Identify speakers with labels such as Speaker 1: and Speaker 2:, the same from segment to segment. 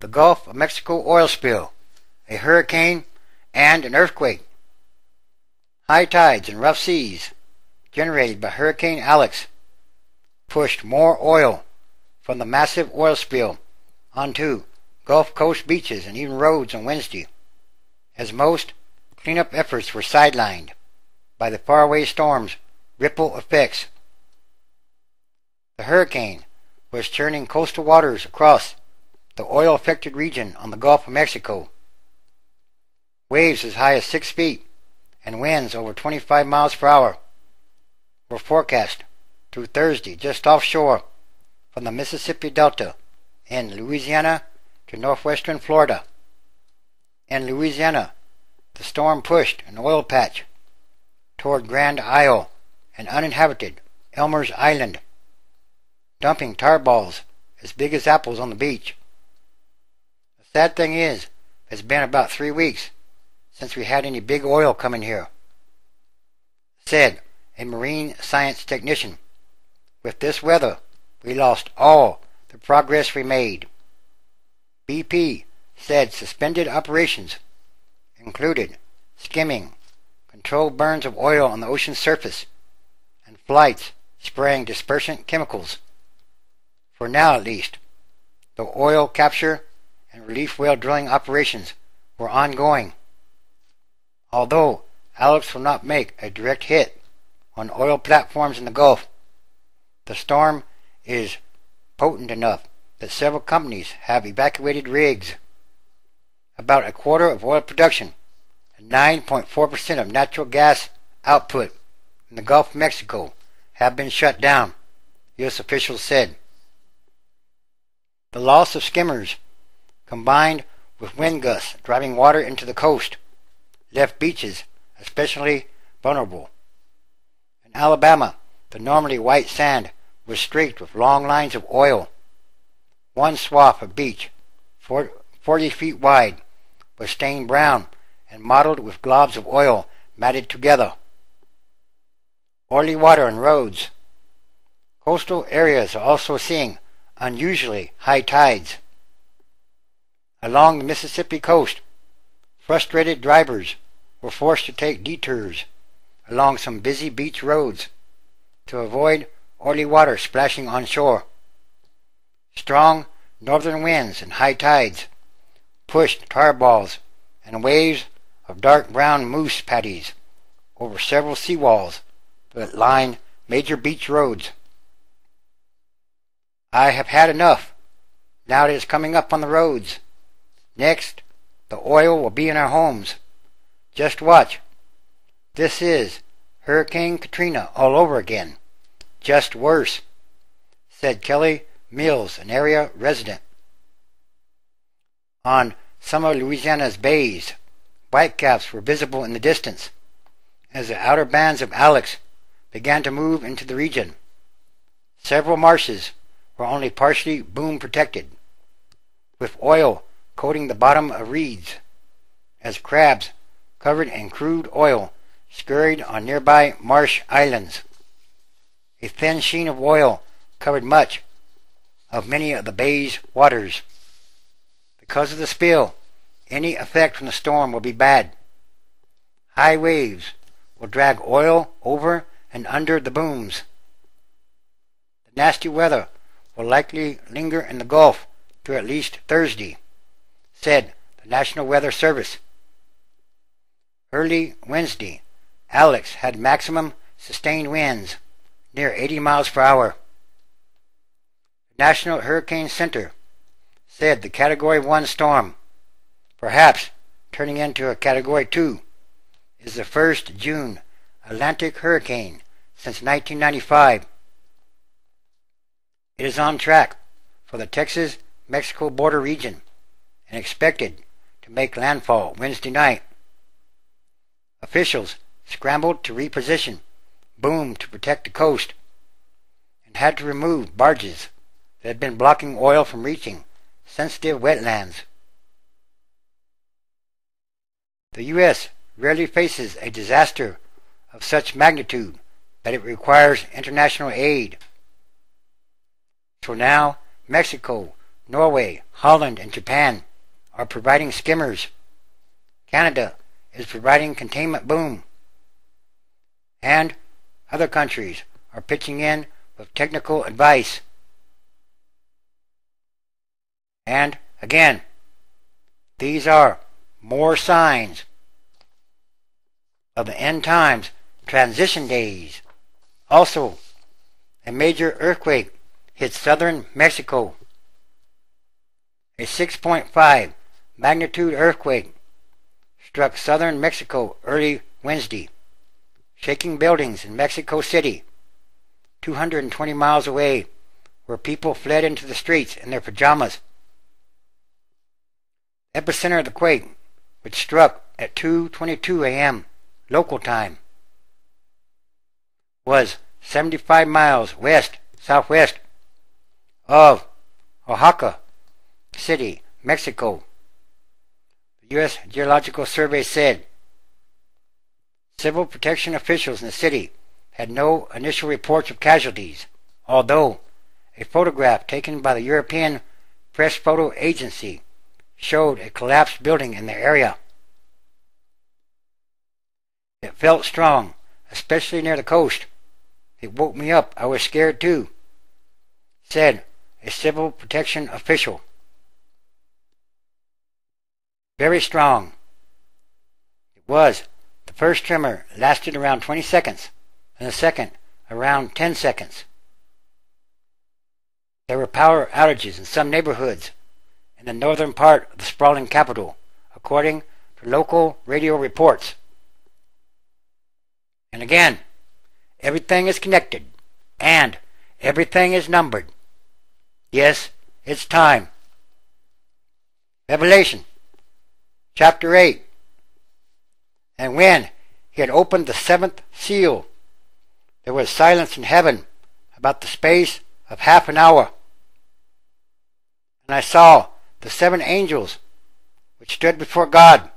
Speaker 1: the Gulf of Mexico oil spill, a hurricane, and an earthquake. High tides and rough seas generated by Hurricane Alex pushed more oil from the massive oil spill onto Gulf Coast beaches and even roads on Wednesday, as most cleanup efforts were sidelined by the faraway storm's ripple effects. The hurricane was churning coastal waters across the oil-affected region on the Gulf of Mexico. Waves as high as 6 feet and winds over 25 miles per hour were forecast through Thursday just offshore from the Mississippi Delta in Louisiana to northwestern Florida. In Louisiana, the storm pushed an oil patch toward Grand Isle and uninhabited Elmer's Island, dumping tar balls as big as apples on the beach. The sad thing is, it's been about 3 weeks since we had any big oil coming here, said a marine science technician. With this weather, we lost all the progress we made. BP said suspended operations included skimming, controlled burns of oil on the ocean surface, and flights spraying dispersant chemicals. For now, at least, the oil capture and relief well drilling operations were ongoing. Although Alex will not make a direct hit on oil platforms in the Gulf, the storm is potent enough that several companies have evacuated rigs. About a quarter of oil production and 9.4% of natural gas output in the Gulf of Mexico have been shut down, U.S. officials said. The loss of skimmers, combined with wind gusts driving water into the coast, left beaches especially vulnerable. In Alabama, the normally white sand was streaked with long lines of oil. One swath of beach, 40 feet wide, was stained brown and mottled with globs of oil matted together. Oily water on roads. Coastal areas are also seeing unusually high tides. Along the Mississippi coast, frustrated drivers were forced to take detours along some busy beach roads to avoid oily water splashing on shore. Strong northern winds and high tides pushed tar balls and waves of dark brown moose patties over several seawalls that line major beach roads. I have had enough. Now it is coming up on the roads. Next, the oil will be in our homes. Just watch. This is Hurricane Katrina all over again. Just worse, said Kelly Mills, an area resident. On some of Louisiana's bays, whitecaps were visible in the distance as the outer bands of Alex began to move into the region. Several marshes were only partially boom protected, with oil coating the bottom of reeds as crabs covered in crude oil scurried on nearby marsh islands. A thin sheen of oil covered much of many of the bay's waters. Because of the spill, any effect from the storm will be bad. High waves will drag oil over and under the booms. The nasty weather will likely linger in the Gulf through at least Thursday, said the National Weather Service. Early Wednesday, Alex had maximum sustained winds near 80 miles per hour. The National Hurricane Center said the Category 1 storm, perhaps turning into a Category 2, is the first June Atlantic hurricane since 1995. It is on track for the Texas-Mexico border region and expected to make landfall Wednesday night. Officials scrambled to reposition boom to protect the coast and had to remove barges that had been blocking oil from reaching sensitive wetlands. The U.S. rarely faces a disaster of such magnitude that it requires international aid. So now Mexico Norway, Holland, and Japan are providing skimmers. Canada is providing containment boom. And other countries are pitching in with technical advice. And again, these are more signs of the end times transition days. Also, a major earthquake hit southern Mexico. A 6.5 magnitude earthquake struck southern Mexico early Wednesday, shaking buildings in Mexico City, 220 miles away, where people fled into the streets in their pajamas. The epicenter of the quake, which struck at 2:22 a.m. local time, was 75 miles southwest of Oaxaca City, Mexico. The U.S. Geological Survey said civil protection officials in the city had no initial reports of casualties, although a photograph taken by the European Press Photo Agency showed a collapsed building in the area. It felt strong, especially near the coast. It woke me up. I was scared too, said a civil protection official. Very strong. It was. The first tremor lasted around 20 seconds, and the second around 10 seconds. There were power outages in some neighborhoods in the northern part of the sprawling capital, according to local radio reports. And again, everything is connected, and everything is numbered. Yes, it's time. Revelation, chapter 8. And when he had opened the seventh seal, there was silence in heaven about the space of half an hour. And I saw the seven angels which stood before God,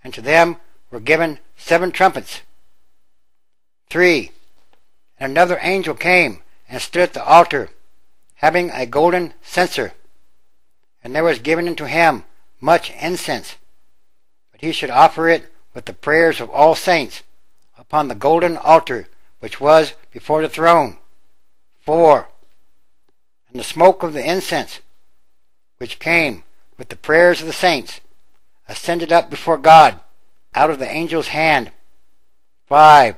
Speaker 1: and to them were given seven trumpets. 3. And another angel came and stood at the altar, having a golden censer, and there was given unto him much incense, but he should offer it with the prayers of all saints upon the golden altar which was before the throne. 4. And the smoke of the incense, which came with the prayers of the saints, ascended up before God out of the angel's hand. 5.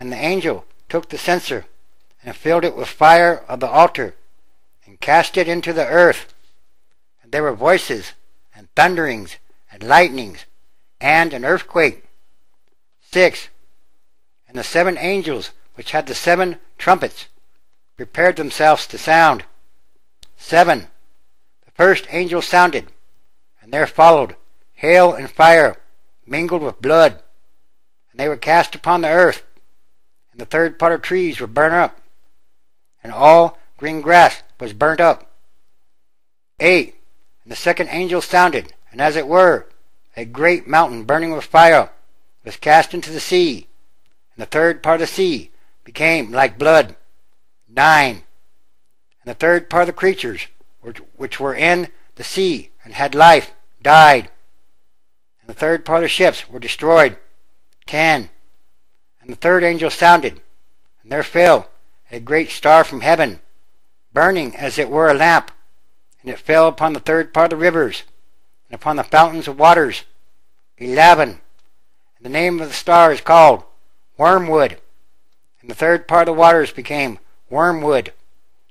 Speaker 1: And the angel took the censer and filled it with fire of the altar and cast it into the earth. And there were voices and thunderings and lightnings and an earthquake. 6. And the seven angels which had the seven trumpets prepared themselves to sound. 7. The first angel sounded, and there followed hail and fire mingled with blood, and they were cast upon the earth, and the third part of trees were burnt up, and all green grass was burnt up. 8. And the second angel sounded, and as it were, a great mountain burning with fire was cast into the sea, and the third part of the sea became like blood. 9. And the third part of the creatures which were in the sea and had life died, and the third part of the ships were destroyed. 10. And the third angel sounded, and there fell a great star from heaven, burning as it were a lamp, and it fell upon the third part of the rivers, and upon the fountains of waters. 11. And the name of the star is called Wormwood, and the third part of the waters became wormwood,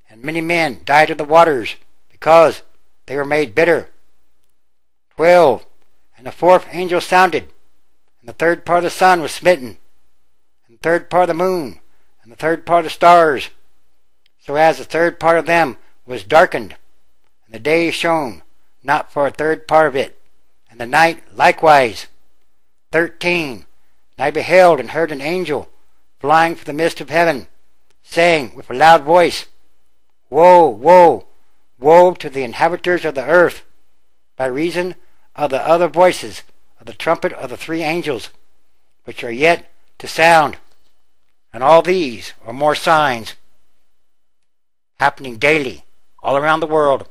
Speaker 1: and many men died of the waters, because they were made bitter. 12. And the fourth angel sounded, and the third part of the sun was smitten, and the third part of the moon, and the third part of the stars, so as the third part of them was darkened, and the day shone not for a third part of it, and the night likewise. 13. And I beheld and heard an angel flying through the midst of heaven, saying with a loud voice, Woe, woe, woe to the inhabitants of the earth, by reason of the other voices of the trumpet of the three angels, which are yet to sound. And all these are more signs happening daily all around the world.